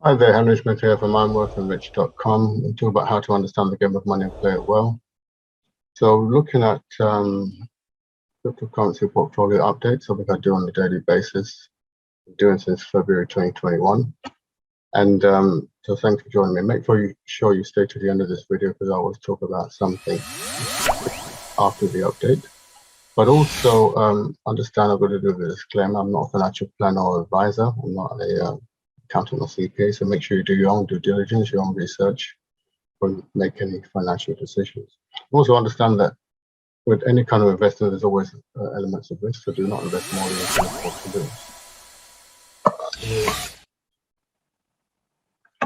Hi there, Henry Smith here from IamWealthyandRich.com. We'll talk about how to understand the game of money and play it well. So looking at cryptocurrency portfolio updates, something I do on a daily basis, I'm doing since February 2021. And so thanks for joining me. Make sure you stay to the end of this video because I always talk about something after the update. But also understand I've got to do a disclaimer. I'm not a financial planner or advisor. I'm not a accountant or CPA, so make sure you do your own due diligence, your own research, when make any financial decisions. Also understand that with any kind of investment, there's always elements of risk, so do not invest more than you can afford to do.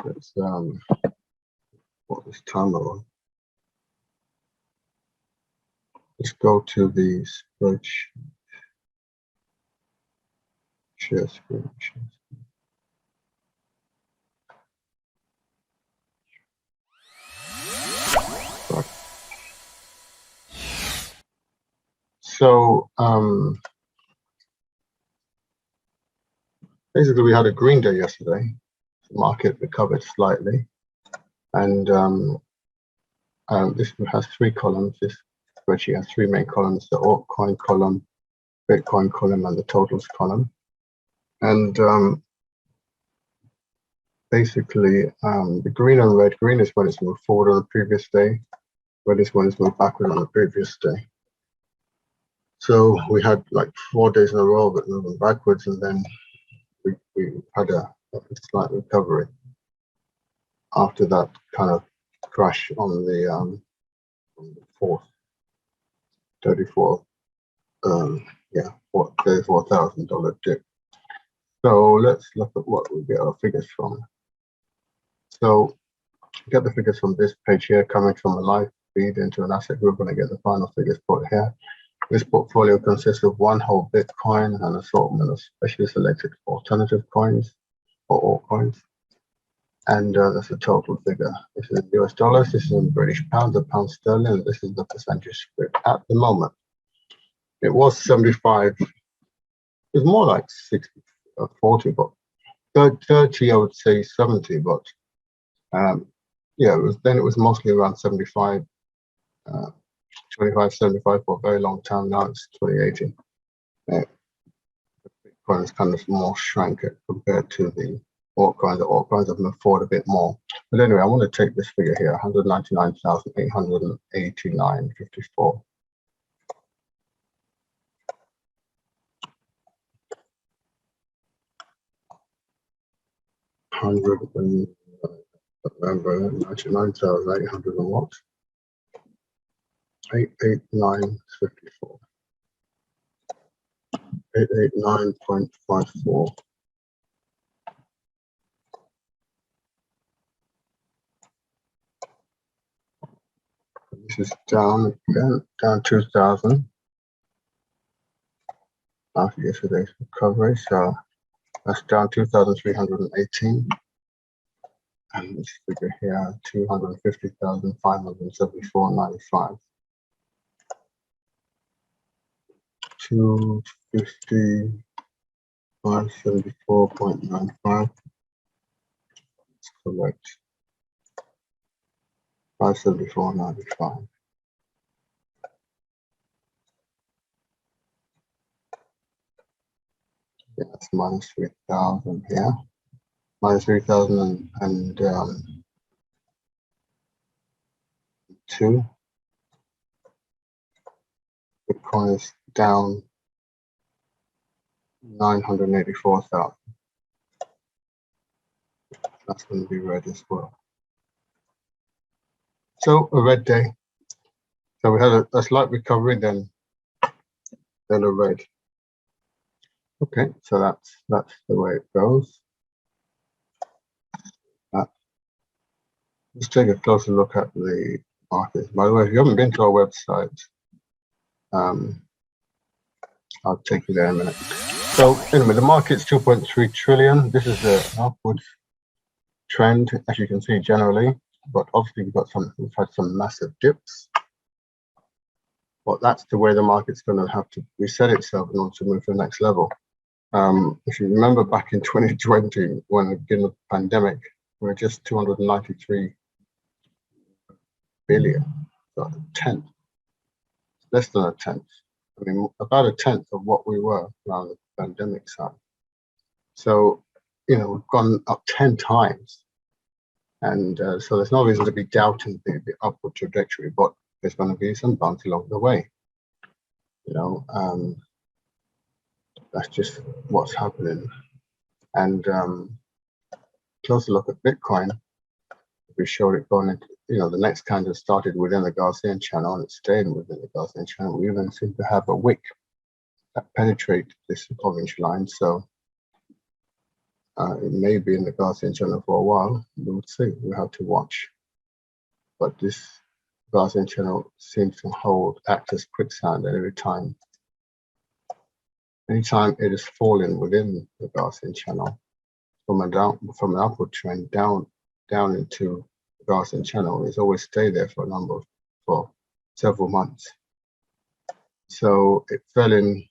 Let's put this timer on. Let's go to the spreadsheet. Share screen. Right. So basically we had a green day yesterday. The market recovered slightly, and this has three columns. This spreadsheet has three main columns: the altcoin column, Bitcoin column, and the totals column. And basically, the green and red, green is when it's moved forward on the previous day, red is when it's moved backward on the previous day. So we had like 4 days in a row of it moving backwards, and then we had a slight recovery after that kind of crash on the 34,000 dip. So let's look at what we get our figures from. So get the figures from this page here, coming from a live feed into an asset group, and I get the final figures put here. This portfolio consists of one whole Bitcoin and an assortment of specially selected alternative coins or altcoins. And that's the total figure. This is in US dollars, this is in British pounds, a pound sterling, and this is the percentage split at the moment. It was 75, it was more like 60 or 40, but 30, I would say 70, but yeah, it was mostly around 75, 25, 75 for a very long time. Now it's 2080. Bitcoin is kind of more shrank compared to the altcoins. The altcoins have moved forward a bit more. But anyway, I want to take this figure here, 199,889.54. Remember, 99,800 and what? 889.54. 889.54. This is down again, down 2,000 after yesterday's recovery. So that's down 2,318. And this figure here, 250,574.95. 250,574.95. That's correct. 574.95. Yeah, that's minus 3,000 here. Minus 3,002. Bitcoin is down 984,000. That's going to be red as well. So a red day. So we had a slight recovery, then a red. Okay, so that's the way it goes. Let's take a closer look at the markets. By the way, if you haven't been to our website, I'll take you there in a minute. So anyway, the market's 2.3 trillion. This is the upward trend, as you can see generally, but obviously we've had some massive dips. But that's the way the market's going to have to reset itself in order to move to the next level. If you remember back in 2020, when the beginning of the pandemic, we were just 293 billion, so a tenth, less than a tenth. I mean, about a tenth of what we were around the pandemic time. So, we've gone up 10 times. And so there's no reason to be doubting the upward trajectory, but there's going to be some bumps along the way. That's just what's happening. And closer look at Bitcoin, we showed it going into, the next candle started within the Gaussian channel and it's staying within the Gaussian channel. We even seem to have a wick that penetrates this orange line. So it may be in the Gaussian channel for a while. We'll see. We have to watch. But this Gaussian channel seems to act as quicksand at every time. Anytime it is falling within the Gaussian channel from an upward trend down into the Gaussian channel, it's always stayed there for several months. So it fell in,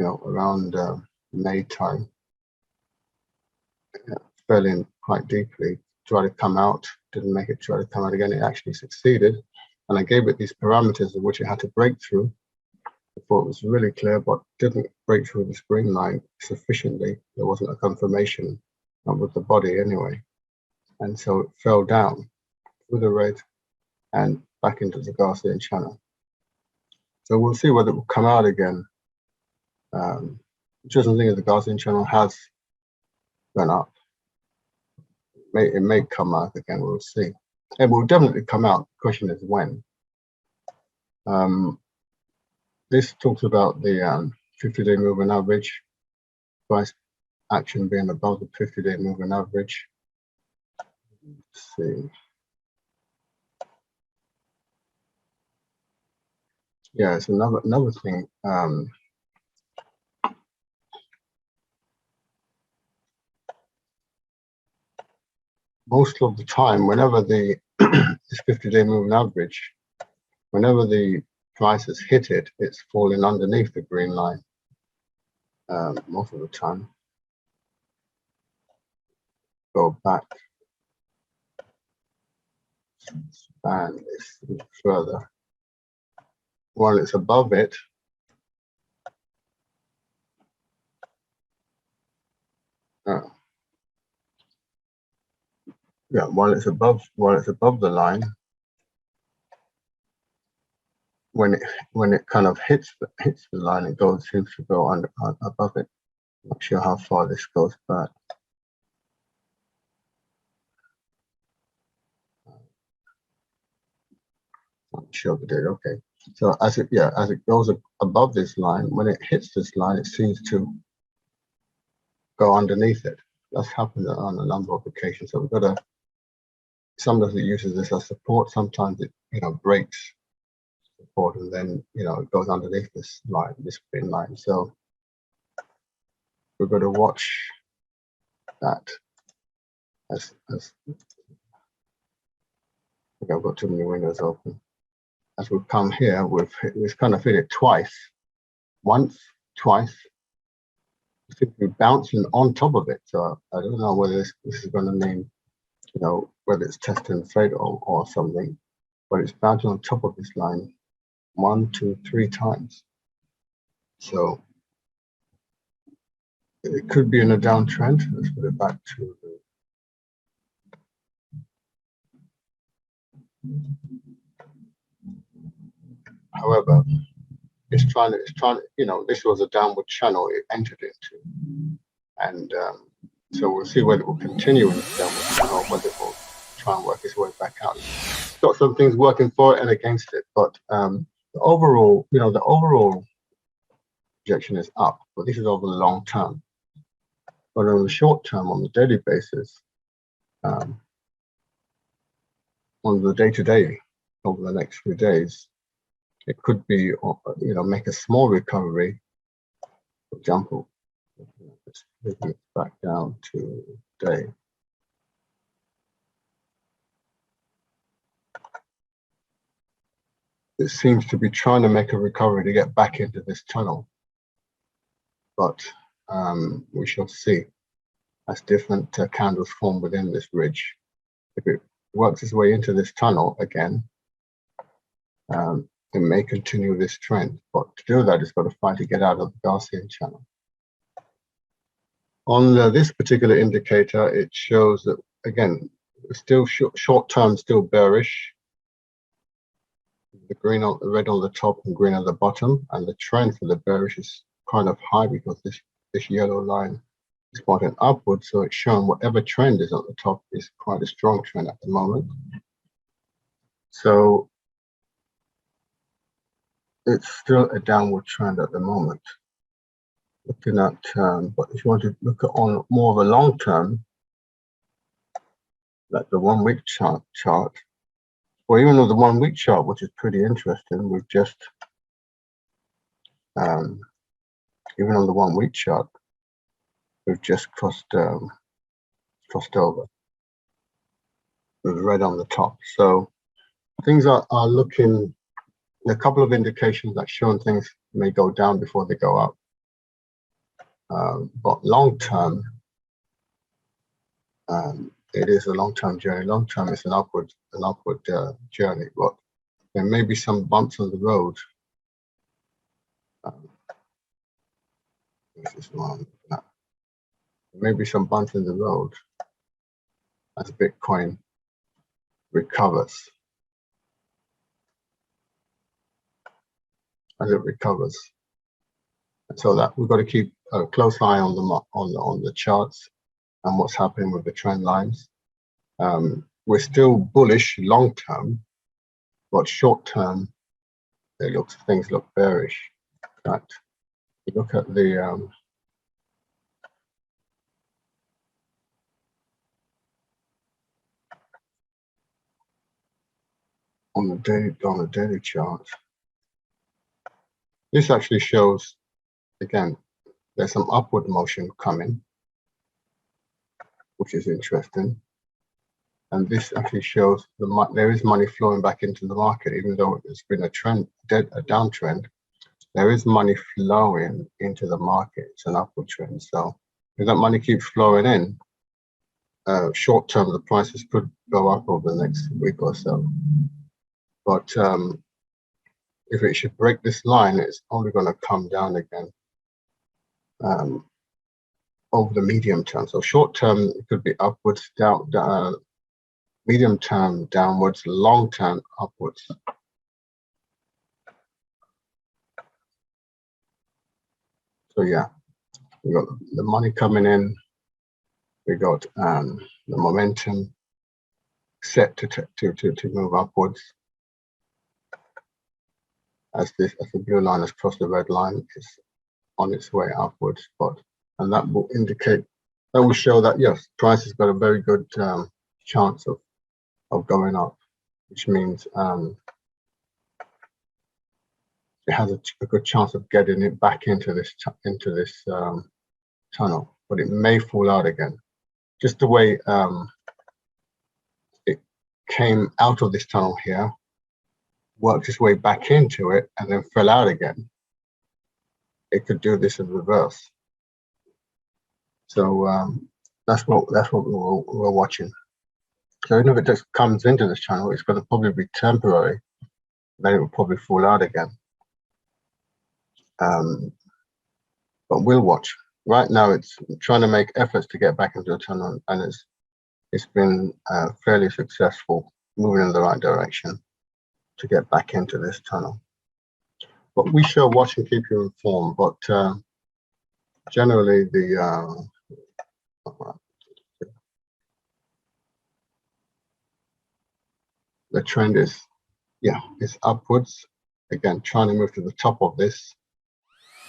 around May time. It fell in quite deeply. Tried to come out, didn't make it. Tried to come out again. It actually succeeded, and I gave it these parameters of which it had to break through. I thought it was really clear, but didn't break through this green line sufficiently. There wasn't a confirmation, not with the body anyway. And so it fell down through the red and back into the Gaussian channel. So we'll see whether it will come out again. Interesting thing is the Gaussian channel has gone up. It may come out again, we'll see. It will definitely come out. The question is when. This talks about the 50-day moving average, price action being above the 50-day moving average. Let's see. Yeah, it's another thing. Most of the time, whenever this 50-day moving average, whenever the prices hit it, it's falling underneath the green line. Most of the time. Go back. Expand this further. While it's above it, while it's above the line, when it kind of hits the line, it seems to go above it. Not sure how far this goes back. Not sure we did. Okay. So as it goes above this line, when it hits this line, it seems to go underneath it. That's happened on a number of occasions. So we've got sometimes it uses this as support. Sometimes it breaks support and then it goes underneath this line, this green line. So we're going to watch that. As I think I've got too many windows open. As we come here, we've kind of hit it twice. Once, twice. We seem to be bouncing on top of it. So I don't know whether this is going to mean, whether it's test and fade or something, but it's bouncing on top of this line 1, 2, 3 times. So it could be in a downtrend. Let's put it back to however, it's trying to, this was a downward channel it entered into. And so we'll see whether it will continue in the downward channel or whether it will try and work its way back out. It's got some things working for it and against it, but the overall projection is up, but this is over the long term. But on the short term, on the daily basis, on the day-to-day, over the next few days, it could be, make a small recovery. For example, let's bring it back down to day. It seems to be trying to make a recovery to get back into this tunnel, but we shall see as different candles form within this ridge. If it works its way into this tunnel again, it may continue this trend, but to do that, it's got to fight to get out of the Gaussian channel. On this particular indicator, it shows that, again, still short term, still bearish. The red on the top and green at the bottom, and the trend for the bearish is kind of high because this yellow line is pointing upwards, so it's showing whatever trend is at the top is quite a strong trend at the moment. So it's still a downward trend at the moment. Looking at, but if you want to look at on more of a long term, like the 1 week chart, or even though the 1 week chart, which is pretty interesting, we've just, even on the 1 week chart, we've just crossed over with red on the top. So things are looking, a couple of indications that showing things may go down before they go up. But long term, it is a long-term journey. Long term is an upward journey, but there may be some bumps on the road. This is one. There may be some bumps in the road as Bitcoin recovers. As it recovers, and so that we've got to keep a close eye on the charts and what's happening with the trend lines. We're still bullish long term, but short term, things look bearish. In fact, if you look at the on the daily chart, this actually shows, again, there's some upward motion coming, which is interesting. And this actually shows there is money flowing back into the market, even though it's been a downtrend. There is money flowing into the market. It's an upward trend. So if that money keeps flowing in, short term, the prices could go up over the next week or so. But if it should break this line, it's only going to come down again over the medium term. So short term, it could be upwards, down, medium term downwards, long term upwards. So yeah, we got the money coming in. We got the momentum set to move upwards. As the blue line has crossed the red line, it's on its way upwards. And that will indicate, that will show that yes, price has got a very good chance of going up, which means it has a good chance of getting it back into this tunnel, but it may fall out again. Just the way it came out of this tunnel here, worked its way back into it, and then fell out again. It could do this in reverse. So that's what we're watching. So even if it just comes into this channel, it's going to probably be temporary. Then it will probably fall out again. But we'll watch. Right now, it's trying to make efforts to get back into the tunnel, and it's been fairly successful, moving in the right direction to get back into this tunnel. But we shall watch and keep you informed. But generally, the trend is, yeah, it's upwards. Again, trying to move to the top of this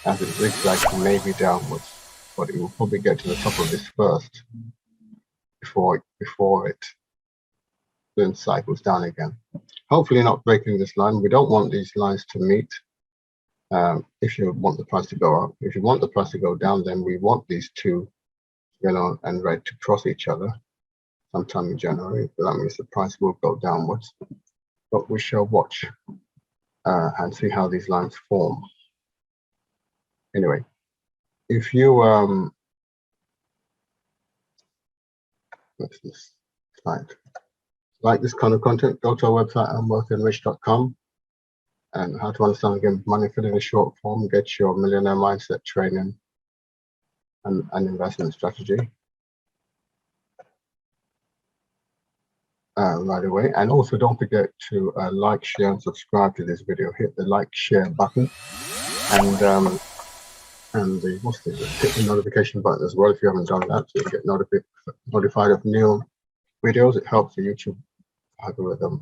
as it zigzags maybe downwards, but it will probably get to the top of this first before it then cycles down again. Hopefully not breaking this line. We don't want these lines to meet if you want the price to go up. If you want the price to go down, then we want these two, yellow and red, to cross each other sometime in January. But that means the price will go downwards. But we shall watch and see how these lines form. Anyway, if you what's this slide? Like this kind of content, go to our website IamWealthyandRich.com, and how to understand again money, fill in a short form, get your millionaire mindset training and investment strategy right away. And also don't forget to like, share, and subscribe to this video. Hit the like, share button, and the hit the notification button as well if you haven't done that, so you get notified of new videos. It helps the YouTube algorithm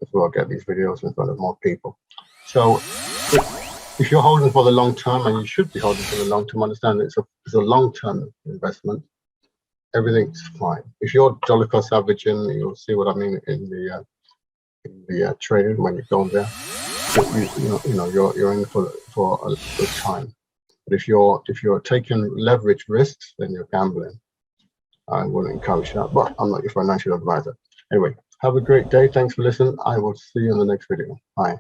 as well get these videos in front of more people. So if you're holding for the long term, and you should be holding for the long term, understand it's a long-term investment. Everything's fine. If you're dollar cost averaging, you'll see what I mean in the trading when you go there. You're in for a good time. But if you're taking leverage risks, then you're gambling. I wouldn't encourage that, but I'm not your financial advisor. Anyway, have a great day. Thanks for listening. I will see you in the next video. Bye.